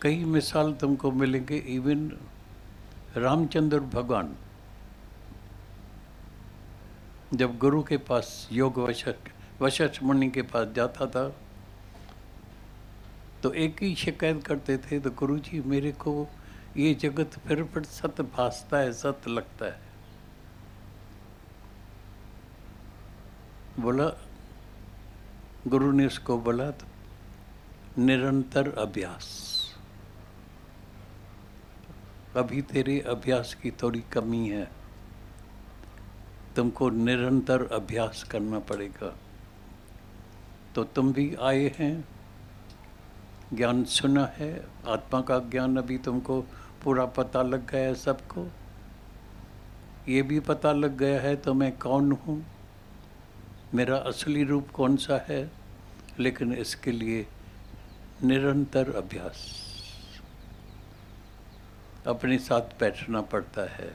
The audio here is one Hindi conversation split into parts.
कई मिसाल तुमको मिलेंगे। इवन रामचंद्र भगवान जब गुरु के पास योग वशिष्ठ मुनि के पास जाता था तो एक ही शिकायत करते थे, तो गुरु जी मेरे को ये जगत फिर सत्य भासता है, सत्य लगता है। बोला, गुरु ने उसको बोला तो निरंतर अभ्यास, अभी तेरे अभ्यास की थोड़ी कमी है, तुमको निरंतर अभ्यास करना पड़ेगा। तो तुम भी आए हैं, ज्ञान सुना है, आत्मा का ज्ञान अभी तुमको पूरा पता लग गया है सबको, ये भी पता लग गया है तो मैं कौन हूँ, मेरा असली रूप कौन सा है। लेकिन इसके लिए निरंतर अभ्यास, अपने साथ बैठना पड़ता है,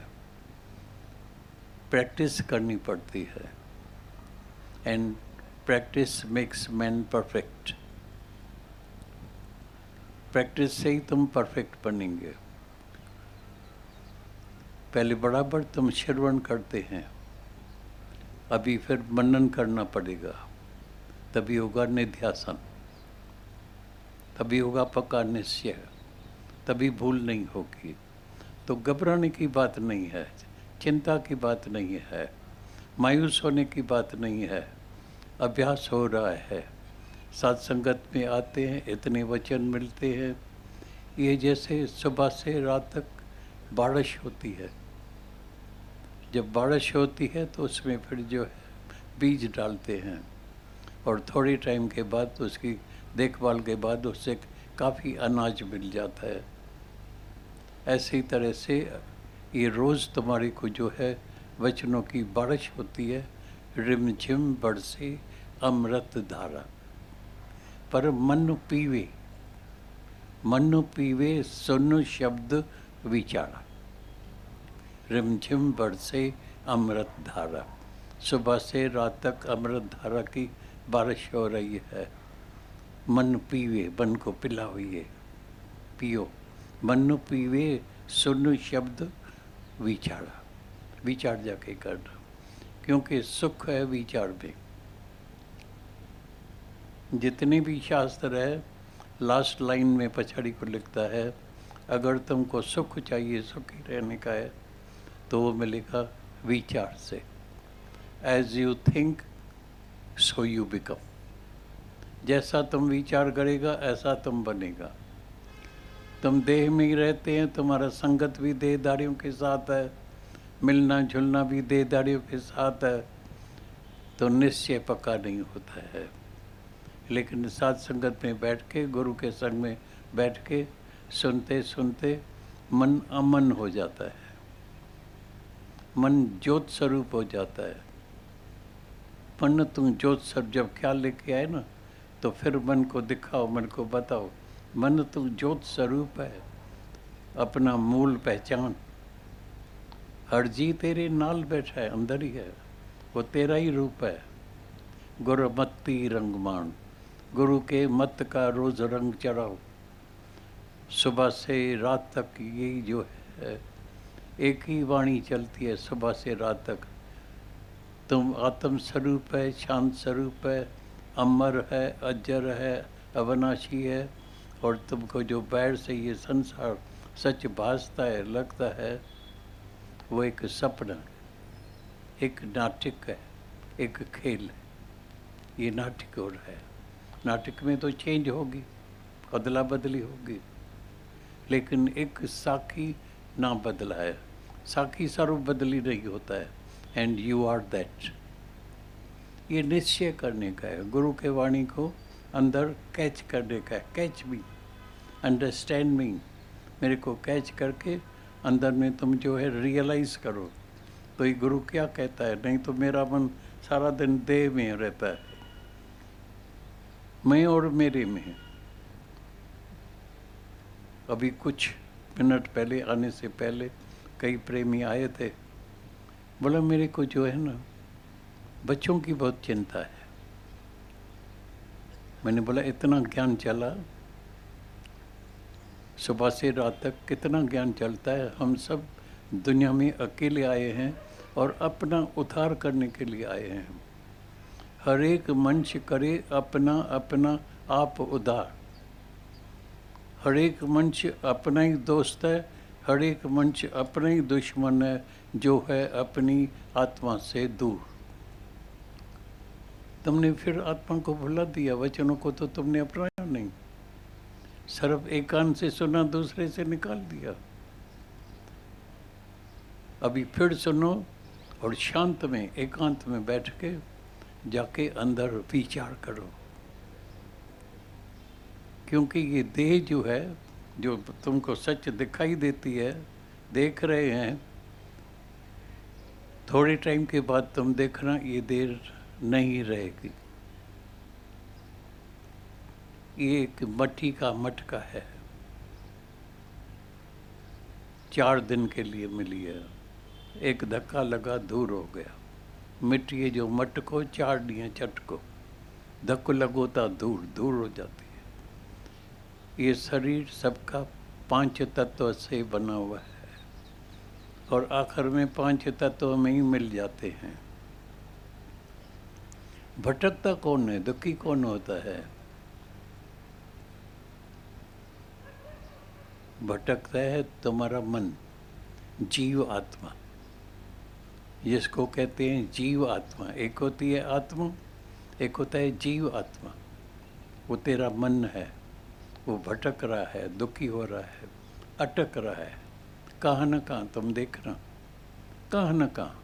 प्रैक्टिस करनी पड़ती है। And practice makes man perfect. Practice से ही तुम परफेक्ट बनेंगे। पहले बराबर तुम श्रवण करते हैं, अभी फिर मनन करना पड़ेगा, तभी होगा निध्यासन, तभी होगा पक्का निश्चय, तभी भूल नहीं होगी। तो घबराने की बात नहीं है, चिंता की बात नहीं है, मायूस होने की बात नहीं है। अभ्यास हो रहा है, साथ संगत में आते हैं, इतने वचन मिलते हैं। ये जैसे सुबह से रात तक बारिश होती है, जब बारिश होती है तो उसमें फिर जो है बीज डालते हैं और थोड़े टाइम के बाद उसकी देखभाल के बाद उससे काफ़ी अनाज मिल जाता है। ऐसी तरह से ये रोज़ तुम्हारे को जो है वचनों की बारिश होती है, रिमझिम बरसे अमृत धारा। पर मन पीवे सुन शब्द विचारा, रिमझिम बरसे अमृत धारा। सुबह से रात तक अमृत धारा की बारिश हो रही है। मन पीवे, मन को पिला हुई, पियो। मन पीवे सुन शब्द विचारा, विचार जाके करना, क्योंकि सुख है विचार में। जितने भी शास्त्र है, लास्ट लाइन में पछाड़ी को लिखता है, अगर तुमको सुख चाहिए, सुखी रहने का है, तो वो मिलेगा विचार से। As you think so you become. जैसा तुम विचार करेगा ऐसा तुम बनेगा। तुम देह में ही रहते हैं, तुम्हारा संगत भी देहधारियों के साथ है, मिलना जुलना भी देहधारियों के साथ है, तो निश्चय पक्का नहीं होता है। लेकिन साथ संगत में बैठ के, गुरु के संग में बैठ के सुनते सुनते मन अमन हो जाता है, मन ज्योत स्वरूप हो जाता है। मन तुम ज्योत स्वरूप जब ख्याल लेके आए ना, तो फिर मन को दिखाओ, मन को बताओ, मन तुम ज्योत स्वरूप है, अपना मूल पहचान। हर जी तेरे नाल बैठा है, अंदर ही है, वो तेरा ही रूप है। गुरु मत्ती रंगमान, गुरु के मत का रोज रंग चढ़ाओ। सुबह से रात तक यही जो है, एक ही वाणी चलती है सुबह से रात तक। तुम आत्म स्वरूप है, शांत स्वरूप है, अमर है, अजर है, अविनाशी है। और तुमको जो बाहर से ये संसार सच भासता है, लगता है, वो एक सपना, एक नाटक है, एक खेल है। ये नाटक हो रहा है। नाटक में तो चेंज होगी, अदला बदली होगी, लेकिन एक साखी ना बदला है। साखी स्वरूप बदली नहीं होता है। And you are that. ये निश्चय करने का है, गुरु के वाणी को अंदर कैच करने का है। कैच मी, अंडरस्टैंड मी, मेरे को कैच करके अंदर में तुम जो है रियलाइज करो। तो ये गुरु क्या कहता है। नहीं तो मेरा मन सारा दिन देह में रहता है, मैं और मेरे में। अभी कुछ मिनट पहले आने से पहले कई प्रेमी आए थे, बोला मेरे को जो है ना बच्चों की बहुत चिंता है। मैंने बोला इतना ज्ञान चला, सुबह से रात तक कितना ज्ञान चलता है। हम सब दुनिया में अकेले आए हैं और अपना उद्धार करने के लिए आए हैं। हर एक मनुष्य करे अपना अपना आप उद्धार। हर एक मनुष्य अपना ही दोस्त है, हर एक मनुष्य अपना ही दुश्मन है, जो है अपनी आत्मा से दूर। तुमने फिर आत्मा को भुला दिया, वचनों को तो तुमने अपनाया नहीं, सिर्फ एक कान से सुना, दूसरे से निकाल दिया। अभी फिर सुनो और शांत में एकांत में बैठ के जाके अंदर विचार करो। क्योंकि ये देह जो है, जो तुमको सच दिखाई देती है, देख रहे हैं, थोड़े टाइम के बाद तुम देखना ये देर नहीं रहेगी। ये एक मट्टी का मटका है, 4 दिन के लिए मिली है। एक धक्का लगा, दूर हो गया। मिट्टी है जो मटको 4 दिए चटको, धक्को लगोता दूर दूर हो जाती है। ये शरीर सबका 5 तत्व से बना हुआ है और आखिर में 5 तत्व में ही मिल जाते हैं। भटकता कौन है, दुखी कौन होता है? भटकता है तुम्हारा मन, जीव आत्मा, जिसको कहते हैं जीव आत्मा। एक होती है आत्मा, एक होता है जीव आत्मा। वो तेरा मन है, वो भटक रहा है, दुखी हो रहा है, अटक रहा है, कहाँ न कहाँ तुम देखना, कहाँ न कहाँ,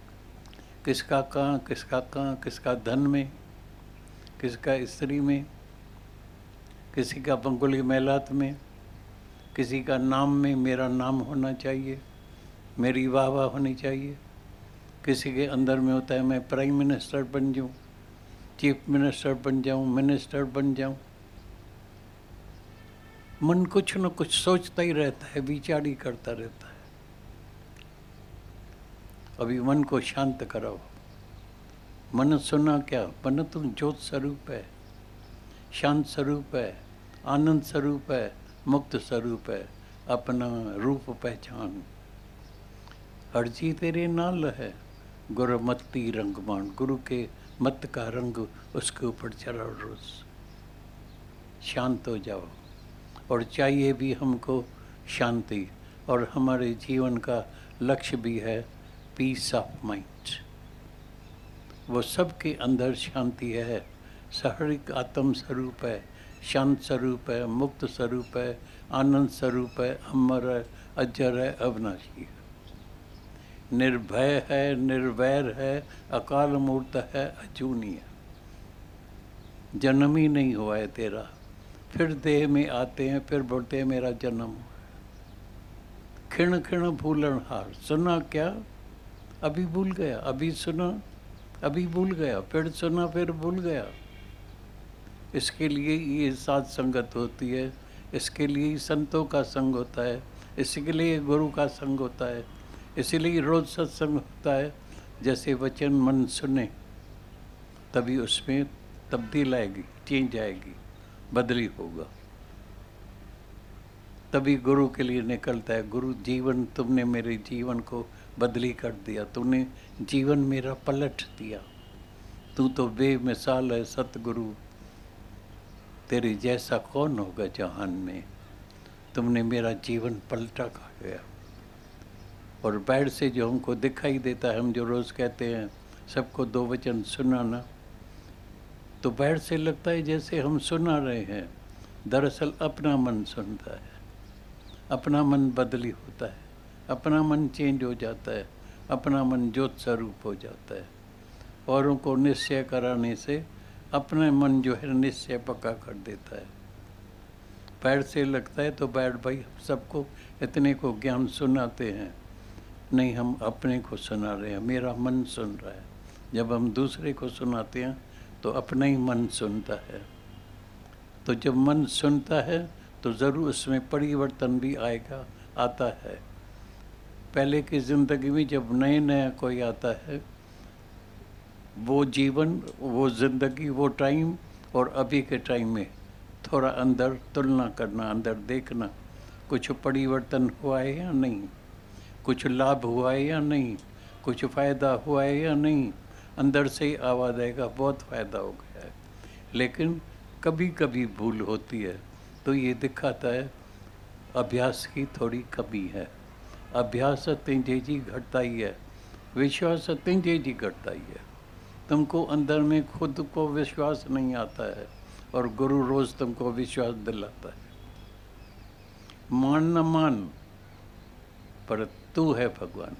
किसका कहाँ, किसका कहाँ, किसका धन में, किसका स्त्री में, किसी का पंगुली मेलात में, किसी का नाम में मेरा नाम होना चाहिए, मेरी वाह वाह होनी चाहिए। किसी के अंदर में होता है मैं प्राइम मिनिस्टर बन जाऊँ, चीफ मिनिस्टर बन जाऊँ, मिनिस्टर बन जाऊँ। मन कुछ न कुछ सोचता ही रहता है, विचार ही करता रहता है। अभी मन को शांत कराओ। मन सुना क्या? मन तो ज्योत स्वरूप है, शांत स्वरूप है, आनंद स्वरूप है, मुक्त स्वरूप है, अपना रूप पहचान। अर्जी तेरे नाल है, गुरु मत्ती रंगमान, गुरु के मत का रंग उसके ऊपर चढ़ा रोज। शांत हो जाओ। और चाहिए भी हमको शांति, और हमारे जीवन का लक्ष्य भी है पीस ऑफ माइंड। वो सबके अंदर शांति है, सहरिक आत्म स्वरूप है, शांत स्वरूप है, मुक्त स्वरूप है, आनंद स्वरूप है, अमर है, अजर है, अविनाशी है, निर्भय है, निर्वैर है, अकाल मूर्त है, अजूनी है। जन्म ही नहीं हुआ है तेरा, फिर देह में आते हैं, फिर बोलते हैं मेरा जन्म हुआ। खिण खिण भूलन हार, सुना क्या? अभी भूल गया, अभी सुना, अभी भूल गया, फिर सुना, फिर भूल गया। इसके लिए ये साथ संगत होती है, इसके लिए ही संतों का संग होता है, इसके लिए गुरु का संग होता है, इसीलिए रोज सत्संग होता है। जैसे वचन मन सुने तभी उसमें तब्दील आएगी, चेंज आएगी, बदली होगा, तभी गुरु के लिए निकलता है। गुरु जीवन, तुमने मेरे जीवन को बदली कर दिया, तुमने जीवन मेरा पलट दिया, तू तो बेमिसाल है सतगुरु, तेरे जैसा कौन होगा जहान में, तुमने मेरा जीवन पलटा खा गया। और बैठ से जो हमको दिखाई देता है, हम जो रोज़ कहते हैं सबको 2 वचन सुनाना, तो बैठ से लगता है जैसे हम सुना रहे हैं, दरअसल अपना मन सुनता है, अपना मन बदली होता है, अपना मन चेंज हो जाता है, अपना मन ज्योत स्वरूप हो जाता है। औरों को निश्चय कराने से अपना मन जो है निश्चय पक्का कर देता है। पैर से लगता है तो बैठ भाई सबको इतने को ज्ञान सुनाते हैं, नहीं हम अपने को सुना रहे हैं, मेरा मन सुन रहा है। जब हम दूसरे को सुनाते हैं तो अपना ही मन सुनता है। तो जब मन सुनता है तो ज़रूर उसमें परिवर्तन भी आएगा, आता है। पहले की ज़िंदगी में जब नए नया कोई आता है, वो जीवन, वो ज़िंदगी, वो टाइम और अभी के टाइम में थोड़ा अंदर तुलना करना, अंदर देखना, कुछ परिवर्तन हुआ है या नहीं, कुछ लाभ हुआ है या नहीं, कुछ फ़ायदा हुआ है या नहीं। अंदर से ही आवाज़ आएगा बहुत फ़ायदा हो गया है। लेकिन कभी कभी भूल होती है, तो ये दिखाता है अभ्यास की थोड़ी कमी है। अभ्यास तेजी घटता ही है, विश्वास तेजी घटता ही है। तुमको अंदर में खुद को विश्वास नहीं आता है और गुरु रोज़ तुमको विश्वास दिलाता है। मान न मान, पर तू है भगवान।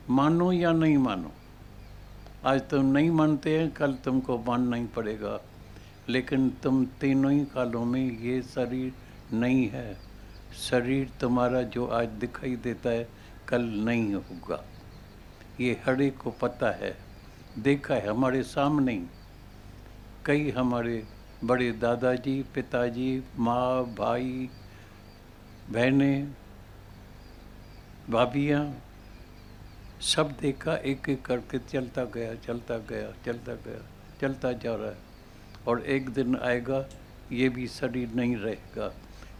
मानो या नहीं मानो, आज तुम नहीं मानते हैं, कल तुमको मानना ही पड़ेगा। लेकिन तुम तीनों ही कालों में ये शरीर नहीं है। शरीर तुम्हारा जो आज दिखाई देता है कल नहीं होगा, ये हर एक को पता है, देखा है हमारे सामने ही। कई हमारे बड़े दादाजी, पिताजी, माँ, भाई, बहनें, भाभियाँ, सब देखा, एक एक करके चलता गया, चलता गया, चलता गया, चलता जा रहा है। और एक दिन आएगा ये भी शरीर नहीं रहेगा।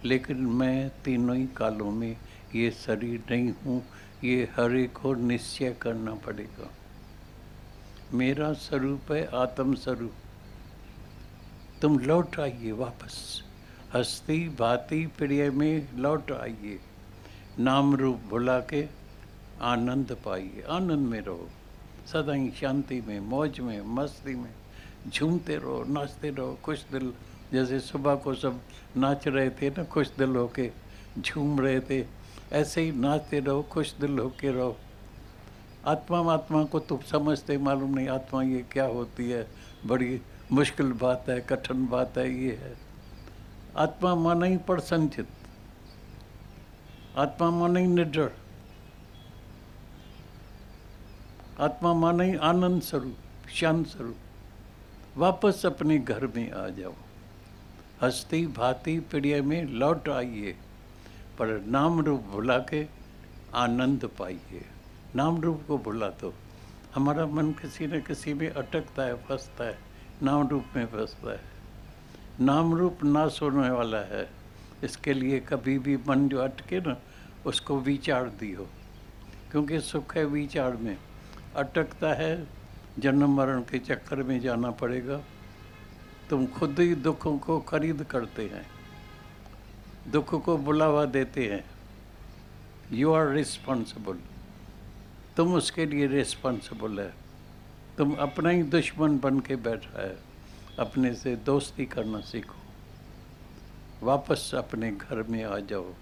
लेकिन मैं तीनों ही कालों में ये शरीर नहीं हूँ, ये हर एक को निश्चय करना पड़ेगा। मेरा स्वरूप है आत्म स्वरूप। तुम लौट आइए वापस, हस्ती भांति प्रिय में लौट आइए। नाम रूप भुला के आनंद पाइए, आनंद में रहो, सदा ही शांति में, मौज में, मस्ती में, झूमते रहो, नाचते रहो, खुश दिल। जैसे सुबह को सब नाच रहे थे ना, खुश दिल होके झूम रहे थे, ऐसे ही नाचते रहो, खुश दिल होके रहो। आत्मा को तो समझते मालूम नहीं, आत्मा ये क्या होती है, बड़ी मुश्किल बात है, कठिन बात है। ये है आत्मा, माना ही प्रसन्नचित, आत्मा माना ही निडर, आत्मा माना ही आनंद स्वरूप, शांत स्वरूप। वापस अपने घर में आ जाओ, हस्ती भांति प्रिय में लौट आइए, पर नाम रूप भुला के आनंद पाइए। नाम रूप को भुला दो। हमारा मन किसी न किसी में अटकता है, फंसता है, नाम रूप में फंसता है। नाम रूप नाश होने वाला है, इसके लिए कभी भी मन जो अटके ना, उसको विचार दियो, क्योंकि सुख है विचार में। अटकता है, जन्म मरण के चक्कर में जाना पड़ेगा। तुम खुद ही दुखों को खरीद करते हैं, दुख को बुलावा देते हैं। यू आर रिस्पॉन्सिबल, तुम उसके लिए रिस्पॉन्सिबल है। तुम अपना ही दुश्मन बन के बैठा है। अपने से दोस्ती करना सीखो, वापस अपने घर में आ जाओ।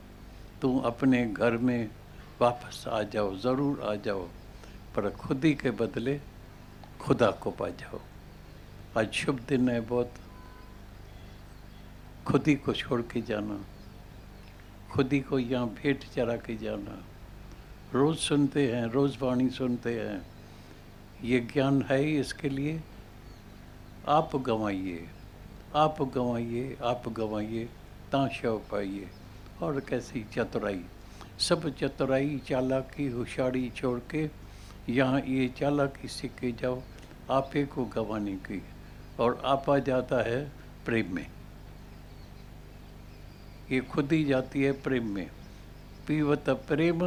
तुम अपने घर में वापस आ जाओ, ज़रूर आ जाओ, पर खुद ही के बदले खुदा को पा जाओ। आज शुभ दिन है बहुत, खुद ही को छोड़ के जाना, खुद ही को यहाँ भेंट चढ़ा के जाना। रोज़ सुनते हैं, रोज़ वाणी सुनते हैं, ये ज्ञान है ही इसके लिए। आप गंवाइए, आप गंवाइए, आप गंवाइए, ता शव पाइए। और कैसी चतुराई, सब चतुराई, चालाकी, होशियारी छोड़ के यहाँ ये चालाकी सीख के जाओ आपे को गंवाने की। और आपा जाता है प्रेम में, ये खुद ही जाती है प्रेम में। पीवत प्रेम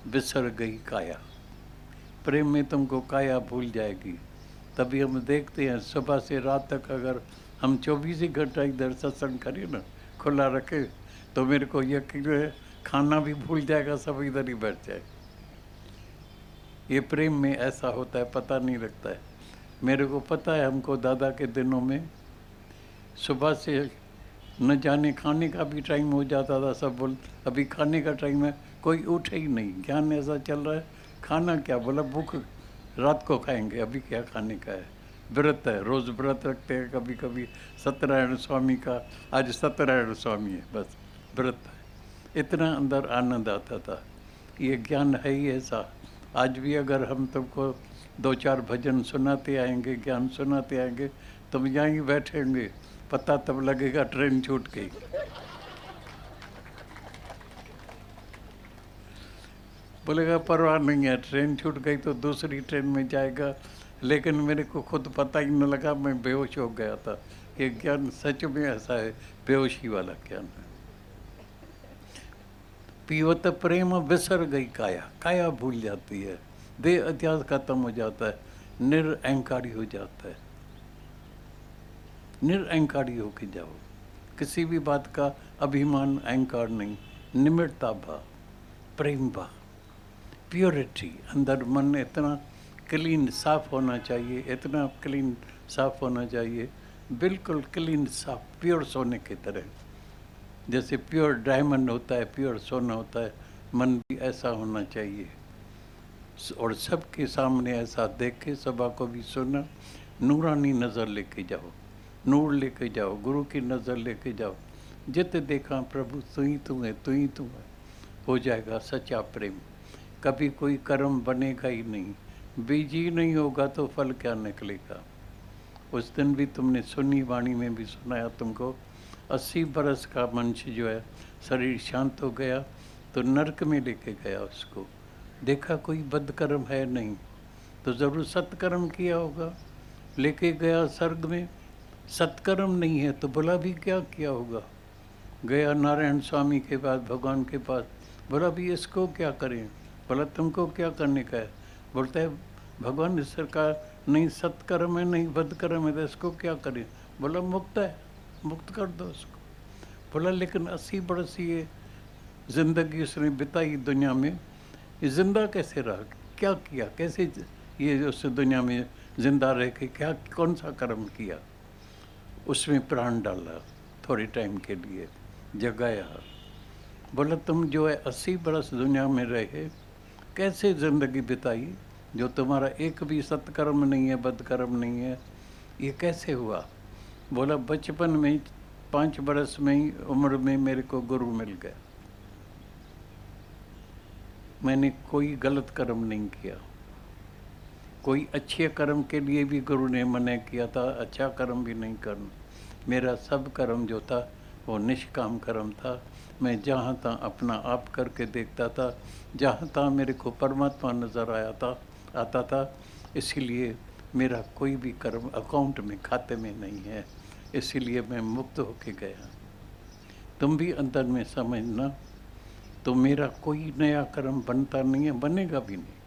बिसर गई काया, प्रेम में तुमको काया भूल जाएगी। तभी हम देखते हैं सुबह से रात तक अगर हम 24 ही घंटा इधर सत्संग करें ना, खुला रखे, तो मेरे को यकीन है खाना भी भूल जाएगा, सब इधर ही बैठ जाए। ये प्रेम में ऐसा होता है, पता नहीं लगता है। मेरे को पता है, हमको दादा के दिनों में सुबह से न जाने खाने का भी टाइम हो जाता था। सब बोल अभी खाने का टाइम है, कोई उठे ही नहीं। ज्ञान ऐसा चल रहा है, खाना क्या, बोला भूख रात को खाएंगे, अभी क्या खाने का है। व्रत है, रोज़ व्रत रखते हैं। कभी कभी सत्यनारायण स्वामी का, आज सत्यनारायण स्वामी है, बस व्रत है। इतना अंदर आनंद आता था। ये ज्ञान है ही ऐसा। आज भी अगर हम तुमको 2-4 भजन सुनाते आएंगे, ज्ञान सुनाते आएंगे, तुम यहाँ ही बैठेंगे, पता तब लगेगा ट्रेन छूट गई। बोलेगा परवाह नहीं है, ट्रेन छूट गई तो दूसरी ट्रेन में जाएगा। लेकिन मेरे को खुद पता ही न लगा, मैं बेहोश हो गया था। ये ज्ञान सच में ऐसा है, बेहोशी वाला ज्ञान है। पीवत प्रेम बिसर गई काया, काया भूल जाती है, देह अध्यास खत्म हो जाता है, निरअहंकारी हो जाता है। निरअहंकारी होके जाओ, किसी भी बात का अभिमान अहंकार नहीं, निमित्ता भाव, प्रेम भाव, प्योरिटी। अंदर मन इतना क्लीन साफ होना चाहिए, इतना क्लीन साफ होना चाहिए, बिल्कुल क्लीन साफ, प्योर सोने की तरह। जैसे प्योर डायमंड होता है, प्योर सोना होता है, मन भी ऐसा होना चाहिए। और सबके सामने ऐसा देखे, सभा को भी सुना, नूरानी नज़र लेके जाओ, नूर लेके जाओ, गुरु की नज़र लेके जाओ। जित देखा प्रभु तू ही तू है, तू ही तू है, हो जाएगा सच्चा प्रेम। कभी कोई कर्म बनेगा ही नहीं, बीज ही नहीं होगा तो फल क्या निकलेगा। उस दिन भी तुमने सुनी, वाणी में भी सुनाया तुमको, 80 बरस का मनुष्य जो है, शरीर शांत हो गया तो नरक में लेके गया उसको। देखा कोई बदकर्म है नहीं, तो ज़रूर सत्कर्म किया होगा, लेके गया स्वर्ग में। सत्कर्म नहीं है तो बोला भी क्या किया होगा। गया नारायण स्वामी के पास, भगवान के पास, बोला भी इसको क्या करें। बोला तुमको क्या करने का है। बोलता है भगवान इस सरकार नहीं सत्कर्म है नहीं बदकर्म है, तो इसको क्या करें। बोला मुक्त है, मुक्त कर दो उसको। बोला लेकिन 80 बरस ये ज़िंदगी उसने बिताई दुनिया में, ये जिंदा कैसे रहा, क्या किया, कैसे ये उस दुनिया में जिंदा रह के क्या कौन सा कर्म किया। उसमें प्राण डाला, थोड़े टाइम के लिए जगाया। बोला तुम जो है 80 बरस दुनिया में रहे, कैसे ज़िंदगी बिताई, जो तुम्हारा एक भी सत्कर्म नहीं है, बदकर्म नहीं है, ये कैसे हुआ। बोला बचपन में 5 बरस में ही उम्र में मेरे को गुरु मिल गया, मैंने कोई गलत कर्म नहीं किया, कोई अच्छे कर्म के लिए भी गुरु ने मना किया था, अच्छा कर्म भी नहीं करना। मेरा सब कर्म जो था वो निष्काम कर्म था। मैं जहाँ तहाँ अपना आप करके देखता था, जहाँ तहाँ मेरे को परमात्मा नज़र आता था। इसीलिए मेरा कोई भी कर्म अकाउंट में, खाते में नहीं है, इसीलिए मैं मुक्त होके गया। तुम भी अंदर में समझना, तो मेरा कोई नया कर्म बनता नहीं है, बनेगा भी नहीं,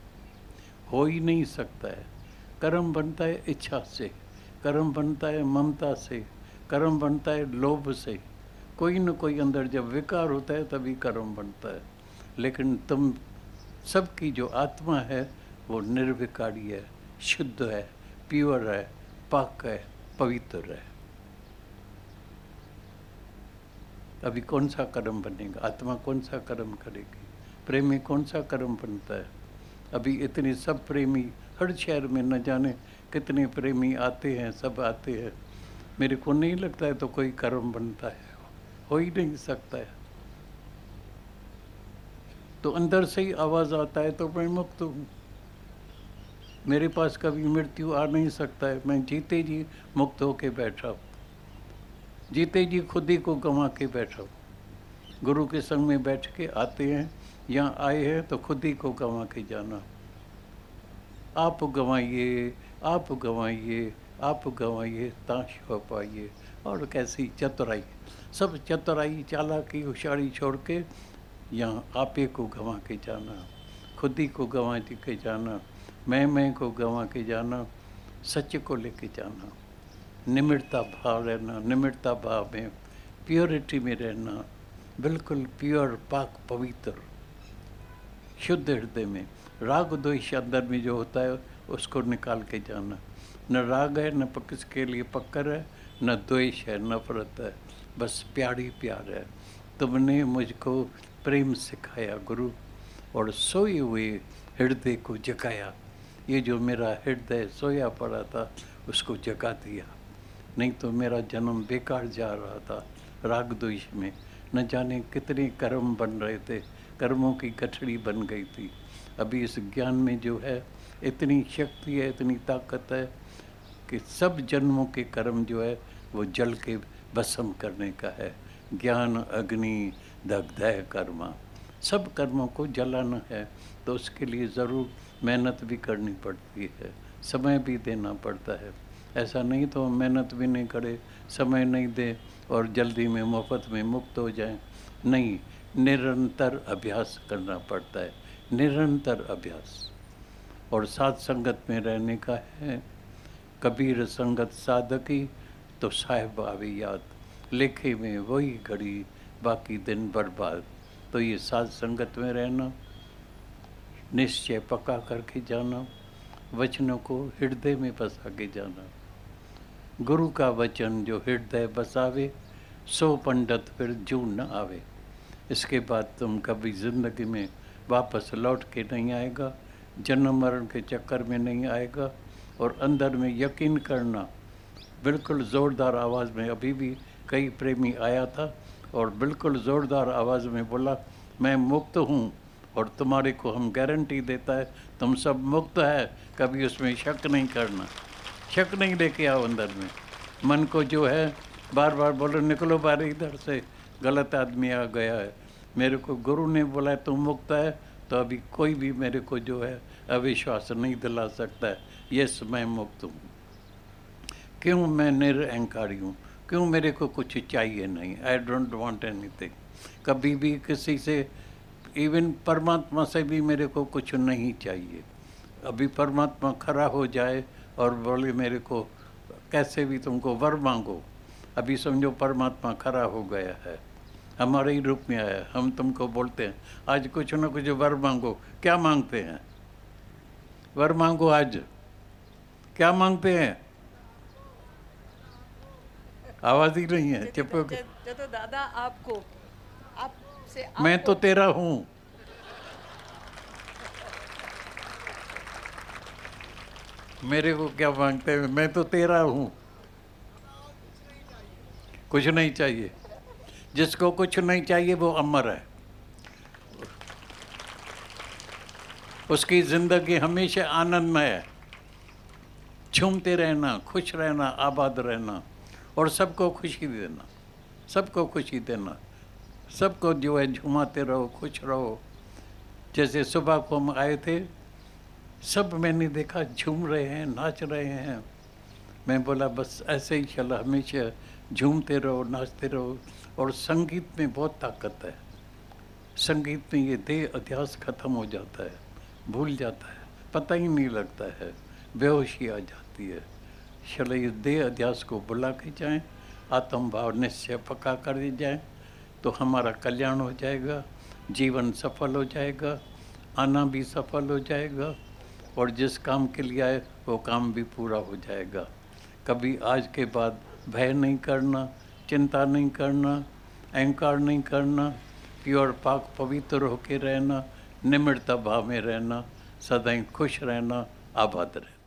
हो ही नहीं सकता है। कर्म बनता है इच्छा से, कर्म बनता है ममता से, कर्म बनता है लोभ से। कोई न कोई अंदर जब विकार होता है तभी कर्म बनता है। लेकिन तुम सबकी जो आत्मा है वो निर्विकारी है, शुद्ध है, प्योर है, पाक है, पवित्र है। अभी कौन सा कर्म बनेगा, आत्मा कौन सा कर्म करेगी, प्रेमी कौन सा कर्म बनता है। अभी इतने सब प्रेमी हर शहर में न जाने कितने प्रेमी आते हैं, सब आते हैं। मेरे को नहीं लगता है तो कोई कर्म बनता है, हो ही नहीं सकता है। तो अंदर से ही आवाज़ आता है तो मैं मुक्त हूँ। मेरे पास कभी मृत्यु आ नहीं सकता है, मैं जीते जी मुक्त होके बैठा हूँ, जीते जी खुद ही को गंवा के बैठा हूँ। गुरु के संग में बैठ के आते हैं, यहाँ आए हैं तो खुद ही को गंवा के जाना। आप गंवाइए, आप गंवाइए, आप गंवाइए, ताश हो पाइए। और कैसी चतुराई, सब चतुराई चालाकी होशियारी छोड़ के यहाँ आपे को गंवा के जाना, खुद ही को गंवा के जाना, मैं को गंवा के जाना, सच को लेके जाना, निमित्ता भाव रहना, निमित्ता भाव में प्योरिटी में रहना, बिल्कुल प्योर पाक पवित्र शुद्ध हृदय में। राग द्वेष अंदर में जो होता है उसको निकाल के जाना। न राग है, न किसके लिए पक्कर है, न द्वेष है, नफरत है, बस प्यार ही प्यार है। तुमने मुझको प्रेम सिखाया गुरु, और सोए हुए हृदय को जगाया। ये जो मेरा हृदय सोया पड़ा था उसको जगा दिया, नहीं तो मेरा जन्म बेकार जा रहा था राग द्वेष में। न जाने कितने कर्म बन रहे थे, कर्मों की गठड़ी बन गई थी। अभी इस ज्ञान में जो है इतनी शक्ति है, इतनी ताकत है कि सब जन्मों के कर्म जो है वो जल के भस्म करने का है। ज्ञान अग्नि दग्धय कर्मा, सब कर्मों को जलाना है, तो उसके लिए ज़रूर मेहनत भी करनी पड़ती है, समय भी देना पड़ता है। ऐसा नहीं तो हम मेहनत भी नहीं करें, समय नहीं दें और जल्दी में मुफ्त में मुक्त हो जाएं। नहीं, निरंतर अभ्यास करना पड़ता है, निरंतर अभ्यास। और साथ संगत में रहने का है। कबीर संगत साधकी तो साहिब आवे याद, लेखे में वही घड़ी बाकी दिन बर्बाद। तो ये साथ संगत में रहना, निश्चय पक्का करके जाना, वचनों को हृदय में बसा के जाना। गुरु का वचन जो हृदय बसावे, सो पंडित फिर जू न आवे। इसके बाद तुम कभी ज़िंदगी में वापस लौट के नहीं आएगा, जन्म मरण के चक्कर में नहीं आएगा। और अंदर में यकीन करना, बिल्कुल ज़ोरदार आवाज़ में, अभी भी कई प्रेमी आया था और बिल्कुल ज़ोरदार आवाज़ में बोला, मैं मुक्त हूँ और तुम्हारे को हम गारंटी देता है तुम सब मुक्त है, कभी उसमें शक नहीं करना। शक नहीं लेके आओ अंदर में। मन को जो है बार बार बोलो निकलो बाहर इधर से, गलत आदमी आ गया है। मेरे को गुरु ने बोला है तुम मुक्त है, तो अभी कोई भी मेरे को जो है अविश्वास नहीं दिला सकता है। यस, मैं मुक्त हूँ। क्यों? मैं निरअहंकारी हूँ। क्यों? मेरे को कुछ चाहिए नहीं। I don't want anything. कभी भी किसी से, इवन परमात्मा से भी मेरे को कुछ नहीं चाहिए। अभी परमात्मा खड़ा हो जाए और बोले मेरे को कैसे भी तुमको वर मांगो, अभी समझो परमात्मा खड़ा हो गया है, हमारे ही रूप में आया है। हम तुमको बोलते हैं आज कुछ न कुछ वर मांगो, क्या मांगते हैं? वर मांगो, आज क्या मांगते हैं? आवाज ही नहीं है, चुप हो गए। तो दादा आपको, आपसे मैं तो तेरा हूँ। मेरे को क्या मांगते हैं? मैं तो तेरा हूँ, कुछ नहीं चाहिए। जिसको कुछ नहीं चाहिए वो अमर है, उसकी जिंदगी हमेशा आनंदमय है। झूमते रहना, खुश रहना, आबाद रहना और सबको खुशी देना, सबको खुशी देना, सबको जो है झुमाते रहो, खुश रहो। जैसे सुबह को हम आए थे, सब मैंने देखा झूम रहे हैं, नाच रहे हैं। मैं बोला बस ऐसे ही चला, हमेशा झूमते रहो, नाचते रहो। और संगीत में बहुत ताकत है। संगीत में ये देह अध्यास खत्म हो जाता है, भूल जाता है, पता ही नहीं लगता है, बेहोशी आ जाती है। चलो ये देह अध्यास को बुला के जाएं, आत्म भाव निश्चय पक्का कर दी जाए, तो हमारा कल्याण हो जाएगा, जीवन सफल हो जाएगा, आना भी सफल हो जाएगा और जिस काम के लिए आए वो काम भी पूरा हो जाएगा। कभी आज के बाद भय नहीं करना, चिंता नहीं करना, अहंकार नहीं करना, प्योर पाक पवित्र होके रहना, निम्रता भाव में रहना, सदैव खुश रहना, आबाद रहना।